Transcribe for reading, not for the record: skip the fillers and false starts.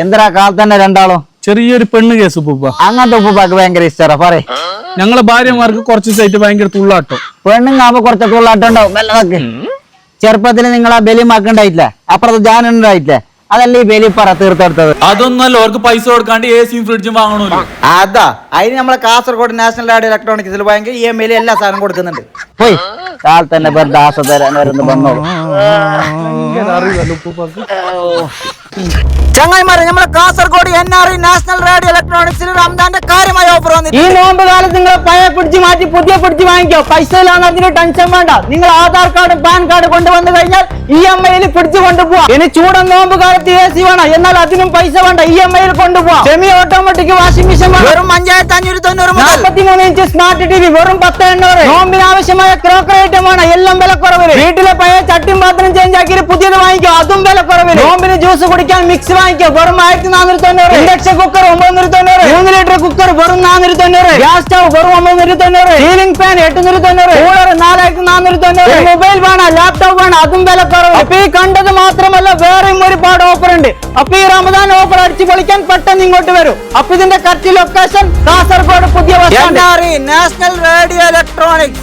എന്താ കാലത്ത് തന്നെ രണ്ടാളോ? ചെറിയൊരു പെണ്ണ് കേസ് ഉപ്പൂപ്പ. അങ്ങനത്തെ ഉപ്പൂപ്പാക്ക് ഭയങ്കര ഇഷ്ടമാണ്. പറ, ഞങ്ങളെ ഭാര്യമാർക്ക് കുറച്ച് സൈറ്റ് ഭയങ്കര തുള്ളാട്ടോ. പെണ്ണുങ്ങാവുമ്പോ കുറച്ച് തുള്ളാട്ടം ഉണ്ടാവും. മെല്ലതൊക്കെ ചെറുപ്പത്തിൽ നിങ്ങൾ ആ ബലിമാക്കുണ്ടായിട്ടില്ല, അപ്പുറത്ത് ജാനുണ്ടായിട്ടില്ല, അതല്ലേ ഈ ബലിപ്പറ തീർത്തെടുത്തത്. അതൊന്നല്ല, അവർക്ക് പൈസ കൊടുക്കാണ്ട് എസിയും ഫ്രിഡ്ജും വാങ്ങണമല്ലോ. അതാ അതിന് നമ്മളെ കാസർഗോഡ് നാഷണൽ റേഡിയോ ഇലക്ട്രോണിക്സിൽ ഭയങ്കര EMI എല്ലാ സാധനം കൊടുക്കുന്നുണ്ട്. പോയി കാലത്ത് തന്നെ വെറുതെ ആശ തരാൻ വരുന്നത് വന്നോളൂ. ചങ്ങായിമാരെ, നമ്മളെ കാസർഗോഡ് NRE നാഷണൽ റേഡിയോ ഇലക്ട്രോണിക്സിൽ റംദാന്റെ കാര്യമായ ഓഫർ വന്നിട്ട് ഈ നോമ്പ് കാലത്ത് നിങ്ങൾ പഴയ ഫ്രിഡ്ജ് മാറ്റി പുതിയ ഫ്രിഡ്ജ് വാങ്ങിക്കോ. പൈസ ഇല്ലാന്ന് അതിന് ടെൻഷൻ വേണ്ട. നിങ്ങൾ ആധാർ കാർഡ് പാൻ കാർഡ് കൊണ്ടുവന്നു കഴിഞ്ഞാൽ EMI കൊണ്ടുപോവാം. ഇനി ചൂടൻ നോമ്പ് കാലത്ത് AC വേണം, എന്നാൽ അതിനും പൈസ വേണ്ട, EMI കൊണ്ടുപോവാം. സെമി ഓട്ടോമാറ്റിക് വാഷിംഗ് മെഷീൻ വെറും 5590 മുതൽ 43 ഇഞ്ച് സ്മാർട്ട് TV വെറും 10,800. നോമ്പിന് ആവശ്യമായ ക്രോക്കറി ഐറ്റം ആണ്, എല്ലാം വിലക്കുറവില്. വീട്ടിലെ പഴയ ചട്ടിയും പാത്രം ചേഞ്ച് ആക്കി പുതിയത് വാങ്ങിക്കോ, അതും വിലക്കുറവില്. നോമ്പിന് ജ്യൂസ് കുടിക്കാൻ മിക്സ് വാങ്ങിക്കോ, വെറും 1490. ഇൻഡക്ഷൻ കുക്കർ 990, 3 ലിറ്റർ കുക്കർ വെറും 490, ഗ്യാസ് സ്റ്റവ് വെറും 990, സീലിംഗ് ഫാൻ 890, കൂളർ 4490. മൊബൈൽ വേണം, ലാപ്ടോപ്പ് വേണം, അതും വിലക്കുറവ്. അപ്പൊ ഈ കണ്ടത് മാത്രമല്ല, വേറെയും ഒരുപാട് ഓഫർ ഉണ്ട്. അപ്പൊ ഈ റമദാൻ ഓഫർ അടിച്ചു പൊളിക്കാൻ പെട്ടെന്ന് ഇങ്ങോട്ട് വരും. അപ്പൊ ഇതിന്റെ കറക്റ്റ് ലൊക്കേഷൻ കാസർഗോഡ് പുതിയ bus stand, national radio electronics.